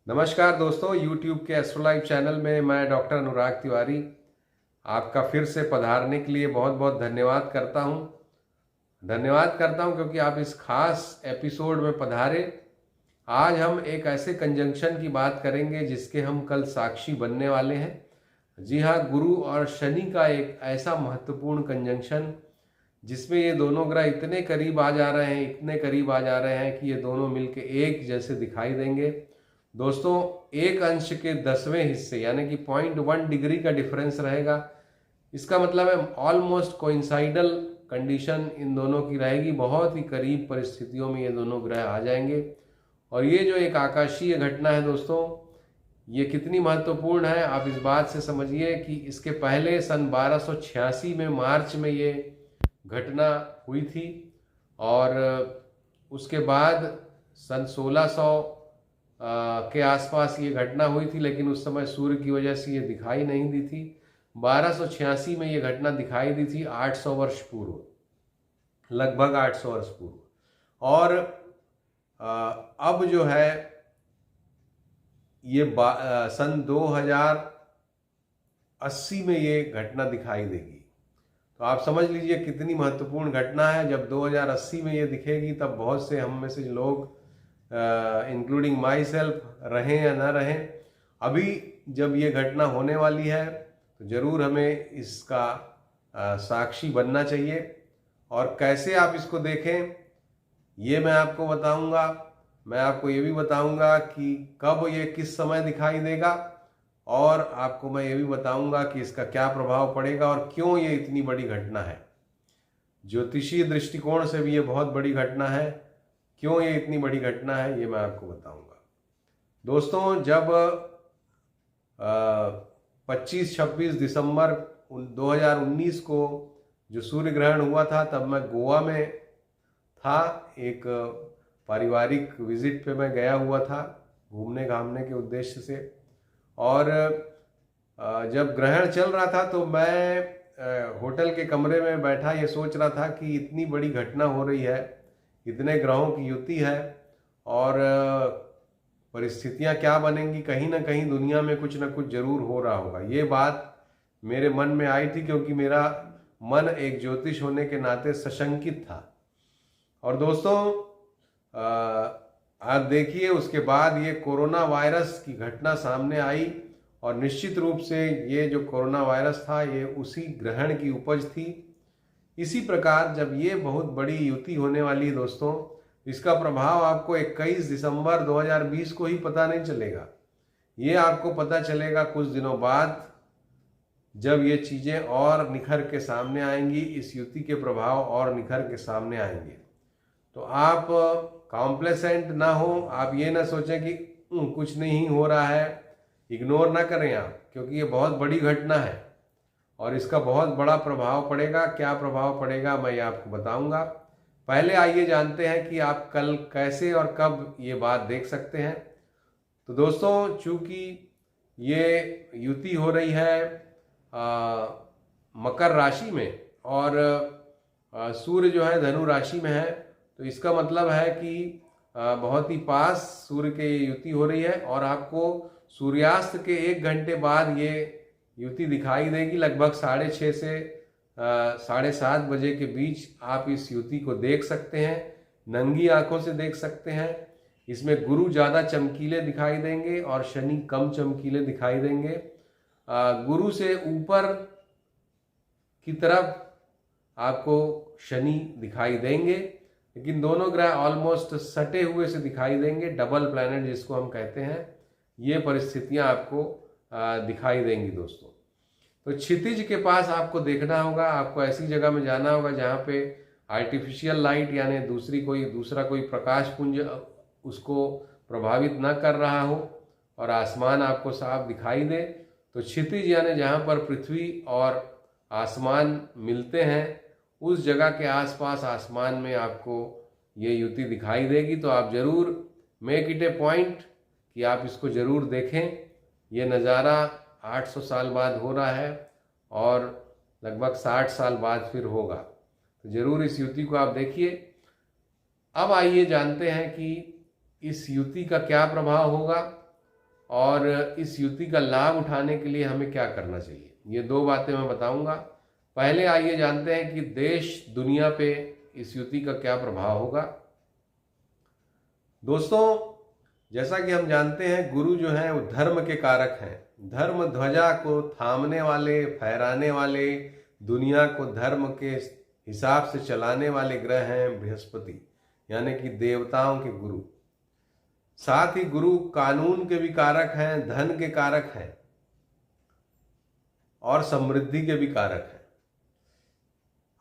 नमस्कार दोस्तों, YouTube के एस्ट्रोलाइव चैनल में मैं डॉक्टर अनुराग तिवारी आपका फिर से पधारने के लिए बहुत बहुत धन्यवाद करता हूं। क्योंकि आप इस खास एपिसोड में पधारे। आज हम एक ऐसे कंजंक्शन की बात करेंगे जिसके हम कल साक्षी बनने वाले हैं। जी हाँ, गुरु और शनि का एक ऐसा महत्वपूर्ण कंजंक्शन जिसमें ये दोनों ग्रह इतने करीब आ जा रहे हैं कि ये दोनों मिलके एक जैसे दिखाई देंगे। दोस्तों, एक अंश के 10वें हिस्से यानी कि 0.1 डिग्री का डिफरेंस रहेगा। इसका मतलब है ऑलमोस्ट कोइंसाइडल कंडीशन इन दोनों की रहेगी। बहुत ही करीब परिस्थितियों में ये दोनों ग्रह आ जाएंगे। और ये जो एक आकाशीय घटना है दोस्तों, ये कितनी महत्वपूर्ण है आप इस बात से समझिए कि इसके पहले सन 1286 में मार्च में ये घटना हुई थी और उसके बाद सन 1600 के आसपास ये घटना हुई थी, लेकिन उस समय सूर्य की वजह से ये दिखाई नहीं दी थी। 1286 में ये घटना दिखाई दी थी, 800 वर्ष पूर्व, लगभग 800 वर्ष पूर्व। और अब जो है ये सन 2080 में ये घटना दिखाई देगी। तो आप समझ लीजिए कितनी महत्वपूर्ण घटना है। जब 2080 में ये दिखेगी तब बहुत से हम में से लोग इंक्लूडिंग माई सेल्फ रहें या ना रहें, अभी जब ये घटना होने वाली है तो ज़रूर हमें इसका साक्षी बनना चाहिए। और कैसे आप इसको देखें ये मैं आपको बताऊंगा। मैं आपको ये भी बताऊंगा कि कब ये किस समय दिखाई देगा, और आपको मैं ये भी बताऊंगा कि इसका क्या प्रभाव पड़ेगा और क्यों ये इतनी बड़ी घटना है। ज्योतिषीय दृष्टिकोण से भी ये बहुत बड़ी घटना है। क्यों ये इतनी बड़ी घटना है ये मैं आपको बताऊंगा। दोस्तों, जब 25-26 दिसंबर 2019 को जो सूर्य ग्रहण हुआ था, तब मैं गोवा में था। एक पारिवारिक विजिट पे मैं गया हुआ था घूमने घामने के उद्देश्य से। और जब ग्रहण चल रहा था तो मैं होटल के कमरे में बैठा ये सोच रहा था कि इतनी बड़ी घटना हो रही है, इतने ग्रहों की युति है और परिस्थितियां क्या बनेंगी। कहीं ना कहीं दुनिया में कुछ ना कुछ जरूर हो रहा होगा। ये बात मेरे मन में आई थी क्योंकि मेरा मन एक ज्योतिष होने के नाते सशंकित था। और दोस्तों, आप देखिए उसके बाद ये कोरोना वायरस की घटना सामने आई, और निश्चित रूप से ये जो कोरोना वायरस था ये उसी ग्रहण की उपज थी। इसी प्रकार जब ये बहुत बड़ी युति होने वाली है दोस्तों, इसका प्रभाव आपको 21 दिसंबर 2020 को ही पता नहीं चलेगा। ये आपको पता चलेगा कुछ दिनों बाद, जब ये चीज़ें और निखर के सामने आएंगी, इस युति के प्रभाव और निखर के सामने आएंगे। तो आप कॉम्प्लेसेंट ना हो, आप ये ना सोचें कि कुछ नहीं हो रहा है, इग्नोर ना करें आप, क्योंकि ये बहुत बड़ी घटना है और इसका बहुत बड़ा प्रभाव पड़ेगा। क्या प्रभाव पड़ेगा मैं ये आपको बताऊंगा। पहले आइए जानते हैं कि आप कल कैसे और कब ये बात देख सकते हैं। तो दोस्तों, चूंकि ये युति हो रही है मकर राशि में और सूर्य जो है धनु राशि में है, तो इसका मतलब है कि बहुत ही पास सूर्य के युति हो रही है और आपको सूर्यास्त के 1 घंटे बाद ये युति दिखाई देगी। लगभग 6:30 से 7:30 बजे के बीच आप इस युति को देख सकते हैं, नंगी आंखों से देख सकते हैं। इसमें गुरु ज़्यादा चमकीले दिखाई देंगे और शनि कम चमकीले दिखाई देंगे। गुरु से ऊपर की तरफ आपको शनि दिखाई देंगे, लेकिन दोनों ग्रह ऑलमोस्ट सटे हुए से दिखाई देंगे, डबल प्लैनेट जिसको हम कहते हैं। ये परिस्थितियां आपको दिखाई देंगी दोस्तों। तो क्षितिज के पास आपको देखना होगा, आपको ऐसी जगह में जाना होगा जहाँ पे आर्टिफिशियल लाइट यानी दूसरा कोई प्रकाश पुंज उसको प्रभावित ना कर रहा हो और आसमान आपको साफ दिखाई दे। तो क्षितिज यानी जहाँ पर पृथ्वी और आसमान मिलते हैं, उस जगह के आसपास आसमान में आपको ये युति दिखाई देगी। तो आप ज़रूर मेक इट ए पॉइंट कि आप इसको ज़रूर देखें। ये नज़ारा 800 साल बाद हो रहा है और लगभग 60 साल बाद फिर होगा। तो ज़रूर इस युति को आप देखिए। अब आइए जानते हैं कि इस युति का क्या प्रभाव होगा और इस युति का लाभ उठाने के लिए हमें क्या करना चाहिए, ये दो बातें मैं बताऊंगा। पहले आइए जानते हैं कि देश दुनिया पे इस युति का क्या प्रभाव होगा। दोस्तों, जैसा कि हम जानते हैं, गुरु जो हैं वो धर्म के कारक हैं। धर्म ध्वजा को थामने वाले, फहराने वाले, दुनिया को धर्म के हिसाब से चलाने वाले ग्रह हैं बृहस्पति, यानी कि देवताओं के गुरु। साथ ही गुरु कानून के भी कारक हैं, धन के कारक हैं और समृद्धि के भी कारक हैं।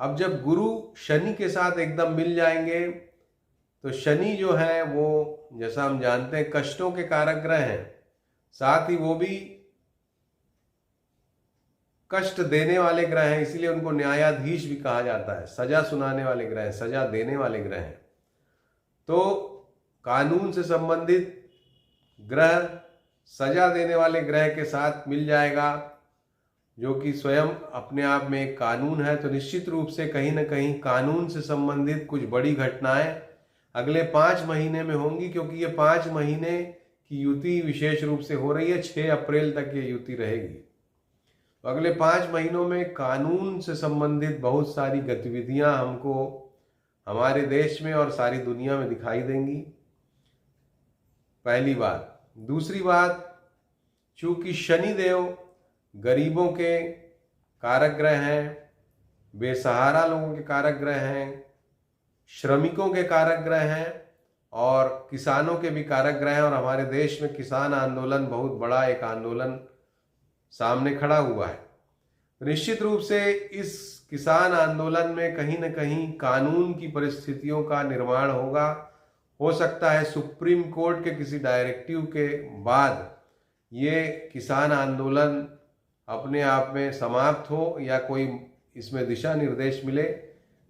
अब जब गुरु शनि के साथ एकदम मिल जाएंगे तो शनि जो है वो, जैसा हम जानते हैं, कष्टों के कारक ग्रह हैं। साथ ही वो भी कष्ट देने वाले ग्रह हैं, इसीलिए उनको न्यायाधीश भी कहा जाता है। सजा सुनाने वाले ग्रह हैं, सजा देने वाले ग्रह हैं। तो कानून से संबंधित ग्रह सजा देने वाले ग्रह के साथ मिल जाएगा, जो कि स्वयं अपने आप में एक कानून है। तो निश्चित रूप से कहीं ना कहीं कानून से संबंधित कुछ बड़ी घटनाएं अगले 5 महीने में होंगी, क्योंकि ये 5 महीने की युति विशेष रूप से हो रही है। 6 अप्रैल तक ये युति रहेगी। तो अगले 5 महीनों में कानून से संबंधित बहुत सारी गतिविधियां हमको हमारे देश में और सारी दुनिया में दिखाई देंगी, पहली बात। दूसरी बात, चूंकि शनिदेव गरीबों के कारक ग्रह हैं, बेसहारा लोगों के कारक ग्रह हैं, श्रमिकों के कारक ग्रह हैं और किसानों के भी कारक ग्रह हैं, और हमारे देश में किसान आंदोलन बहुत बड़ा एक आंदोलन सामने खड़ा हुआ है। तो निश्चित रूप से इस किसान आंदोलन में कहीं न कहीं कानून की परिस्थितियों का निर्माण होगा। हो सकता है सुप्रीम कोर्ट के किसी डायरेक्टिव के बाद ये किसान आंदोलन अपने आप में समाप्त हो या कोई इसमें दिशा निर्देश मिले।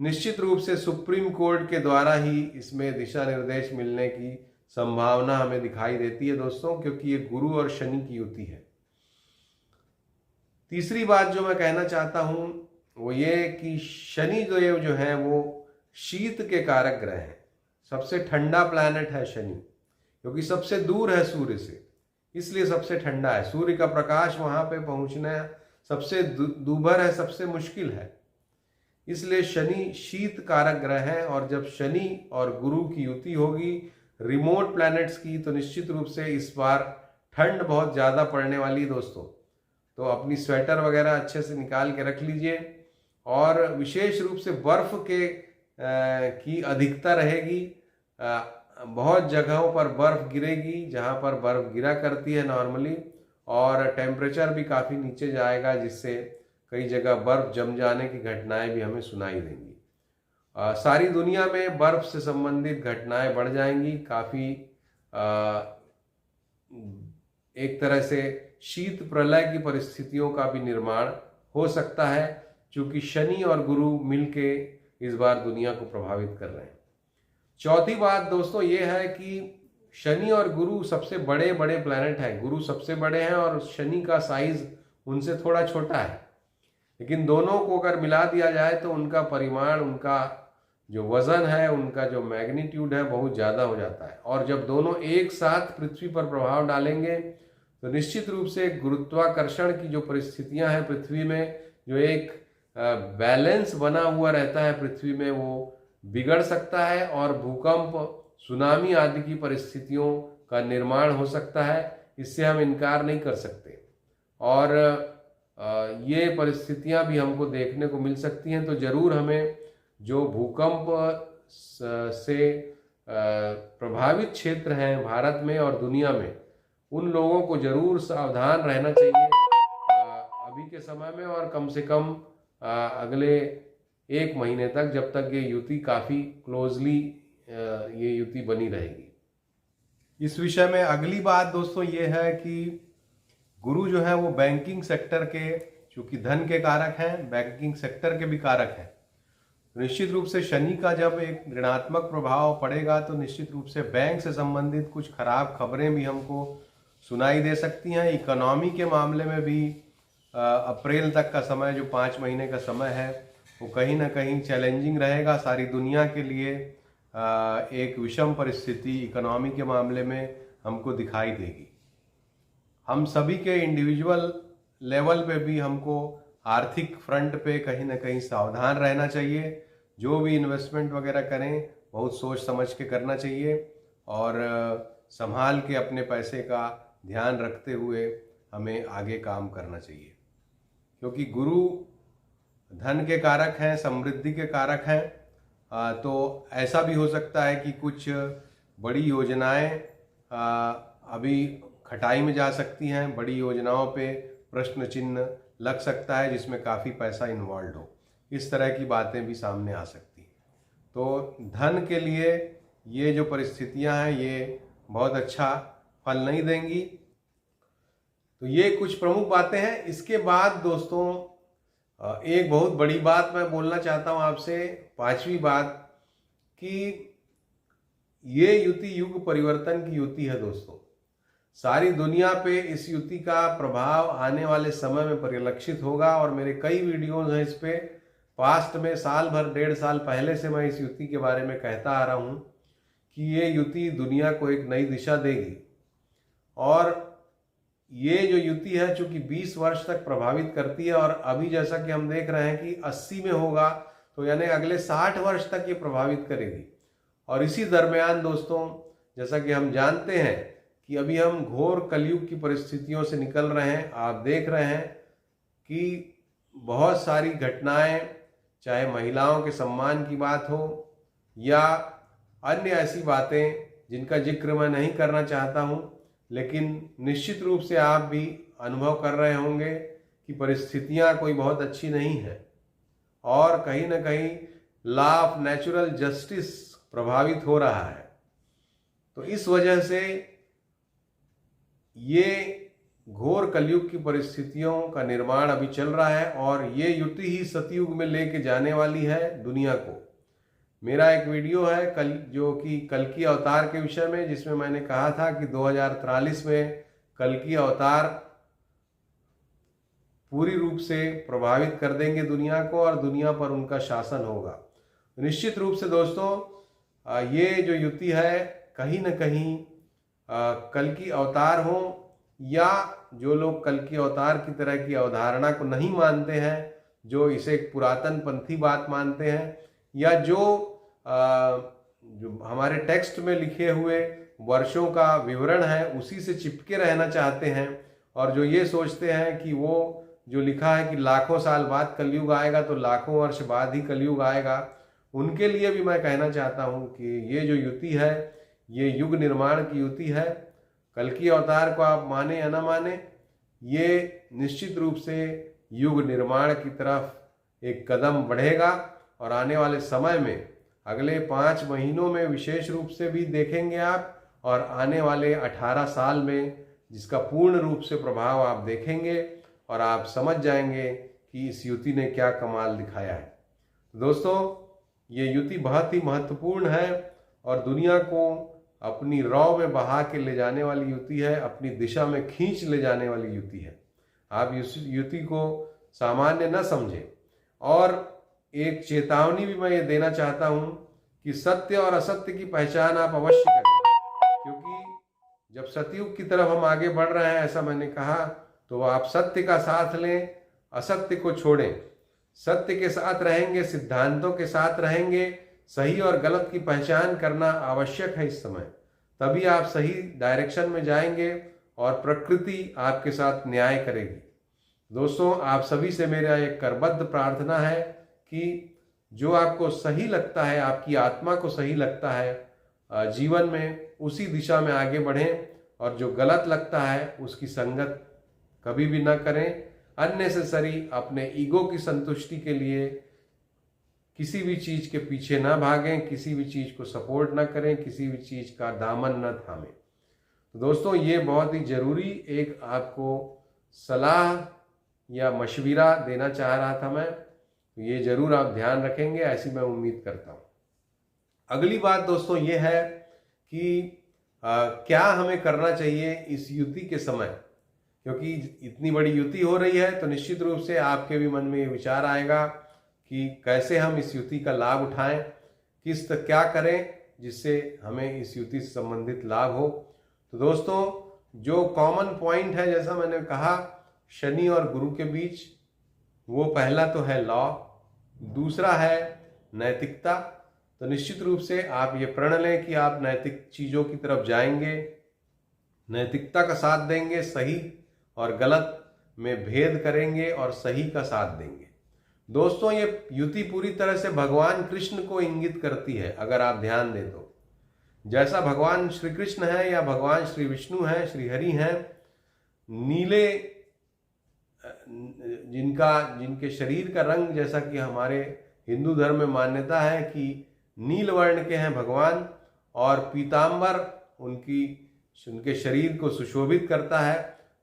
निश्चित रूप से सुप्रीम कोर्ट के द्वारा ही इसमें दिशा निर्देश मिलने की संभावना हमें दिखाई देती है दोस्तों, क्योंकि ये गुरु और शनि की युति है। तीसरी बात जो मैं कहना चाहता हूं वो ये कि शनि देव जो है वो शीत के कारक ग्रह हैं। सबसे ठंडा प्लैनेट है शनि, क्योंकि सबसे दूर है सूर्य से, इसलिए सबसे ठंडा है। सूर्य का प्रकाश वहां पे पहुंचना सबसे दूभर है, सबसे मुश्किल है, इसलिए शनि शीत कारक ग्रह है। और जब शनि और गुरु की युति होगी रिमोट प्लैनेट्स की, तो निश्चित रूप से इस बार ठंड बहुत ज़्यादा पड़ने वाली दोस्तों। तो अपनी स्वेटर वगैरह अच्छे से निकाल के रख लीजिए, और विशेष रूप से बर्फ के की अधिकता रहेगी। बहुत जगहों पर बर्फ गिरेगी जहां पर बर्फ गिरा करती है नॉर्मली, और टेम्परेचर भी काफ़ी नीचे जाएगा, जिससे कई जगह बर्फ जम जाने की घटनाएं भी हमें सुनाई देंगी। सारी दुनिया में बर्फ से संबंधित घटनाएं बढ़ जाएंगी काफ़ी। एक तरह से शीत प्रलय की परिस्थितियों का भी निर्माण हो सकता है, क्योंकि शनि और गुरु मिलके इस बार दुनिया को प्रभावित कर रहे हैं। चौथी बात दोस्तों ये है कि शनि और गुरु सबसे बड़े बड़े प्लैनेट हैं। गुरु सबसे बड़े हैं और शनि का साइज उनसे थोड़ा छोटा है, लेकिन दोनों को अगर मिला दिया जाए तो उनका परिमाण, उनका जो वजन है, उनका जो मैग्नीट्यूड है बहुत ज़्यादा हो जाता है। और जब दोनों एक साथ पृथ्वी पर प्रभाव डालेंगे तो निश्चित रूप से गुरुत्वाकर्षण की जो परिस्थितियां हैं पृथ्वी में, जो एक बैलेंस बना हुआ रहता है पृथ्वी में, वो बिगड़ सकता है और भूकंप, सुनामी आदि की परिस्थितियों का निर्माण हो सकता है। इससे हम इनकार नहीं कर सकते, और ये परिस्थितियां भी हमको देखने को मिल सकती हैं। तो जरूर हमें जो भूकंप से प्रभावित क्षेत्र हैं भारत में और दुनिया में, उन लोगों को जरूर सावधान रहना चाहिए अभी के समय में, और कम से कम अगले 1 महीने तक, जब तक ये युति काफ़ी क्लोजली ये युति बनी रहेगी। इस विषय में अगली बात दोस्तों ये है कि गुरु जो है वो बैंकिंग सेक्टर के, चूंकि धन के कारक हैं, बैंकिंग सेक्टर के भी कारक हैं। निश्चित रूप से शनि का जब एक ऋणात्मक प्रभाव पड़ेगा तो निश्चित रूप से बैंक से संबंधित कुछ खराब खबरें भी हमको सुनाई दे सकती हैं। इकोनॉमी के मामले में भी अप्रैल तक का समय, जो 5 महीने का समय है, वो कहीं ना कहीं चैलेंजिंग रहेगा। सारी दुनिया के लिए एक विषम परिस्थिति इकोनॉमी के मामले में हमको दिखाई देगी। हम सभी के इंडिविजुअल लेवल पे भी हमको आर्थिक फ्रंट पे कहीं ना कहीं सावधान रहना चाहिए। जो भी इन्वेस्टमेंट वगैरह करें बहुत सोच समझ के करना चाहिए और संभाल के अपने पैसे का ध्यान रखते हुए हमें आगे काम करना चाहिए, क्योंकि गुरु धन के कारक हैं, समृद्धि के कारक हैं। तो ऐसा भी हो सकता है कि कुछ बड़ी योजनाएं अभी खटाई में जा सकती हैं, बड़ी योजनाओं पे प्रश्न चिन्ह लग सकता है जिसमें काफ़ी पैसा इन्वॉल्व हो, इस तरह की बातें भी सामने आ सकती हैं। तो धन के लिए ये जो परिस्थितियां हैं ये बहुत अच्छा फल नहीं देंगी। तो ये कुछ प्रमुख बातें हैं। इसके बाद दोस्तों एक बहुत बड़ी बात मैं बोलना चाहता हूं आपसे, पांचवी बात, कि ये युति युग परिवर्तन की युति है दोस्तों। सारी दुनिया पे इस युति का प्रभाव आने वाले समय में परिलक्षित होगा और मेरे कई वीडियोज हैं इस पे। पास्ट में साल भर 1.5 साल पहले से मैं इस युति के बारे में कहता आ रहा हूँ कि ये युति दुनिया को एक नई दिशा देगी। और ये जो युति है चूंकि 20 वर्ष तक प्रभावित करती है और अभी जैसा कि हम देख रहे हैं कि 80 में होगा, तो यानी अगले 60 वर्ष तक ये प्रभावित करेगी। और इसी दरमियान दोस्तों जैसा कि हम जानते हैं कि अभी हम घोर कलयुग की परिस्थितियों से निकल रहे हैं। आप देख रहे हैं कि बहुत सारी घटनाएं, चाहे महिलाओं के सम्मान की बात हो या अन्य ऐसी बातें जिनका जिक्र मैं नहीं करना चाहता हूं, लेकिन निश्चित रूप से आप भी अनुभव कर रहे होंगे कि परिस्थितियां कोई बहुत अच्छी नहीं है और कहीं ना कहीं लॉ ऑफ नेचुरल जस्टिस प्रभावित हो रहा है। तो इस वजह से ये घोर कलयुग की परिस्थितियों का निर्माण अभी चल रहा है और ये युति ही सतयुग में लेके जाने वाली है दुनिया को। मेरा एक वीडियो है कल, जो कि कल्कि अवतार के विषय में, जिसमें मैंने कहा था कि 2043 में कल्कि अवतार पूरी रूप से प्रभावित कर देंगे दुनिया को और दुनिया पर उनका शासन होगा। निश्चित रूप से दोस्तों ये जो युति है कहीं न कहीं कल्कि अवतार हो या जो लोग कल्कि अवतार की तरह की अवधारणा को नहीं मानते हैं, जो इसे एक पुरातन पंथी बात मानते हैं, या जो हमारे टेक्स्ट में लिखे हुए वर्षों का विवरण है उसी से चिपके रहना चाहते हैं और जो ये सोचते हैं कि वो जो लिखा है कि लाखों साल बाद कलयुग आएगा तो लाखों वर्ष बाद ही कलयुग आएगा, उनके लिए भी मैं कहना चाहता हूं कि ये जो युति है ये युग निर्माण की युति है। कल्कि अवतार को आप माने या ना माने, ये निश्चित रूप से युग निर्माण की तरफ एक कदम बढ़ेगा और आने वाले समय में अगले 5 महीनों में विशेष रूप से भी देखेंगे आप, और आने वाले 18 साल में जिसका पूर्ण रूप से प्रभाव आप देखेंगे और आप समझ जाएंगे कि इस युति ने क्या कमाल दिखाया है। दोस्तों ये युति बहुत ही महत्वपूर्ण है और दुनिया को अपनी रौ में बहा के ले जाने वाली युति है, अपनी दिशा में खींच ले जाने वाली युति है। आप इस युति को सामान्य न समझें। और एक चेतावनी भी मैं ये देना चाहता हूं कि सत्य और असत्य की पहचान आप अवश्य करें, क्योंकि जब सतयुग की तरफ हम आगे बढ़ रहे हैं, ऐसा मैंने कहा, तो आप सत्य का साथ लें, असत्य को छोड़ें। सत्य के साथ रहेंगे, सिद्धांतों के साथ रहेंगे, सही और गलत की पहचान करना आवश्यक है इस समय, तभी आप सही डायरेक्शन में जाएंगे और प्रकृति आपके साथ न्याय करेगी। दोस्तों आप सभी से मेरा एक करबद्ध प्रार्थना है कि जो आपको सही लगता है, आपकी आत्मा को सही लगता है जीवन में, उसी दिशा में आगे बढ़ें और जो गलत लगता है उसकी संगत कभी भी ना करें। अननेसेसरी अपने ईगो की संतुष्टि के लिए किसी भी चीज के पीछे ना भागें, किसी भी चीज को सपोर्ट ना करें, किसी भी चीज का दामन न थामें। तो दोस्तों ये बहुत ही जरूरी एक आपको सलाह या मशविरा देना चाह रहा था मैं, तो ये जरूर आप ध्यान रखेंगे, ऐसी मैं उम्मीद करता हूँ। अगली बात दोस्तों ये है कि क्या हमें करना चाहिए इस युति के समय, क्योंकि इतनी बड़ी युति हो रही है तो निश्चित रूप से आपके भी मन में ये विचार आएगा कि कैसे हम इस युति का लाभ उठाएं, क्या करें जिससे हमें इस युति से संबंधित लाभ हो। तो दोस्तों जो कॉमन पॉइंट है, जैसा मैंने कहा, शनि और गुरु के बीच, वो पहला तो है लॉ, दूसरा है नैतिकता। तो निश्चित रूप से आप ये प्रण लें कि आप नैतिक चीज़ों की तरफ जाएंगे, नैतिकता का साथ देंगे, सही और गलत में भेद करेंगे और सही का साथ देंगे। दोस्तों, ये युति पूरी तरह से भगवान कृष्ण को इंगित करती है। अगर आप ध्यान दें तो जैसा भगवान श्री कृष्ण है या भगवान श्री विष्णु हैं, श्री हरि हैं, नीले जिनके शरीर का रंग, जैसा कि हमारे हिंदू धर्म में मान्यता है कि नील वर्ण के हैं भगवान, और पीतांबर उनके शरीर को सुशोभित करता है।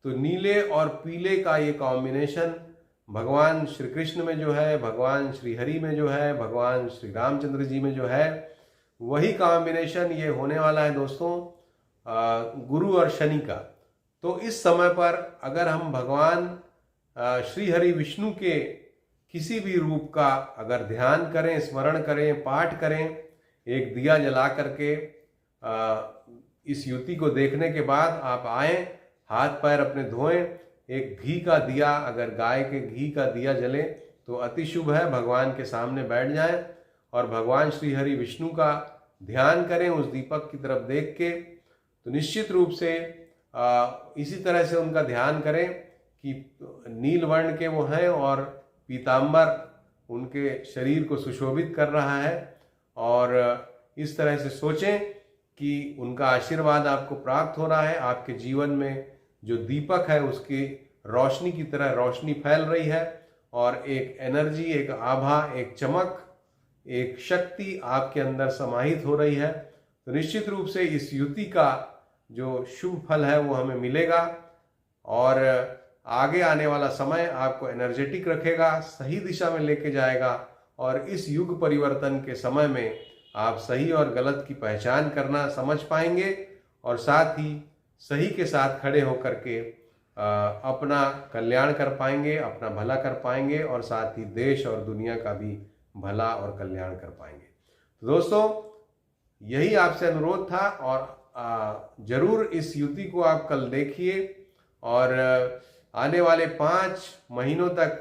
तो नीले और पीले का ये कॉम्बिनेशन भगवान श्री कृष्ण में जो है, भगवान श्री हरि में जो है, भगवान श्री रामचंद्र जी में जो है, वही कॉम्बिनेशन ये होने वाला है दोस्तों, गुरु और शनि का। तो इस समय पर अगर हम भगवान श्री हरि विष्णु के किसी भी रूप का अगर ध्यान करें, स्मरण करें, पाठ करें, एक दिया जला करके इस युति को देखने के बाद आप आएं, हाथ पैर अपने धोएं, एक घी का दिया, अगर गाय के घी का दिया जले तो अति शुभ है, भगवान के सामने बैठ जाएं और भगवान श्री हरि विष्णु का ध्यान करें उस दीपक की तरफ देख के। तो निश्चित रूप से इसी तरह से उनका ध्यान करें कि नील वर्ण के वो हैं और पीतांबर उनके शरीर को सुशोभित कर रहा है, और इस तरह से सोचें कि उनका आशीर्वाद आपको प्राप्त हो रहा है। आपके जीवन में जो दीपक है उसकी रोशनी की तरह रोशनी फैल रही है, और एक एनर्जी, एक आभा, एक चमक, एक शक्ति आपके अंदर समाहित हो रही है। तो निश्चित रूप से इस युति का जो शुभ फल है वो हमें मिलेगा, और आगे आने वाला समय आपको एनर्जेटिक रखेगा, सही दिशा में लेके जाएगा, और इस युग परिवर्तन के समय में आप सही और गलत की पहचान करना समझ पाएंगे, और साथ ही सही के साथ खड़े होकर के अपना कल्याण कर पाएंगे, अपना भला कर पाएंगे, और साथ ही देश और दुनिया का भी भला और कल्याण कर पाएंगे। तो दोस्तों, यही आपसे अनुरोध था, और जरूर इस युति को आप कल देखिए, और आने वाले 5 महीनों तक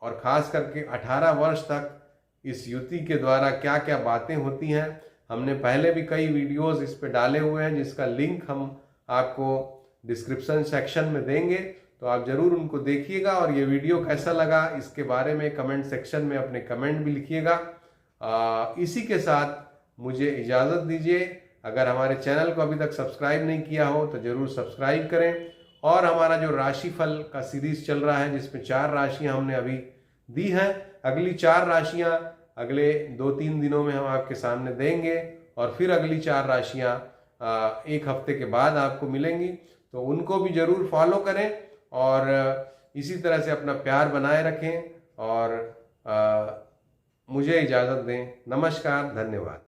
और खास करके 18 वर्ष तक इस युति के द्वारा क्या क्या बातें होती हैं, हमने पहले भी कई वीडियोस इस पे डाले हुए हैं, जिसका लिंक हम आपको डिस्क्रिप्शन सेक्शन में देंगे, तो आप जरूर उनको देखिएगा। और ये वीडियो कैसा लगा इसके बारे में कमेंट सेक्शन में अपने कमेंट भी लिखिएगा। इसी के साथ मुझे इजाज़त दीजिए। अगर हमारे चैनल को अभी तक सब्सक्राइब नहीं किया हो तो जरूर सब्सक्राइब करें, और हमारा जो राशिफल का सीरीज चल रहा है जिसमें 4 राशियां हमने अभी दी हैं, अगली 4 राशियां अगले 2-3 दिनों में हम आपके सामने देंगे, और फिर अगली 4 राशियां 1 हफ्ते के बाद आपको मिलेंगी। तो उनको भी जरूर फॉलो करें, और इसी तरह से अपना प्यार बनाए रखें, और मुझे इजाज़त दें। नमस्कार, धन्यवाद।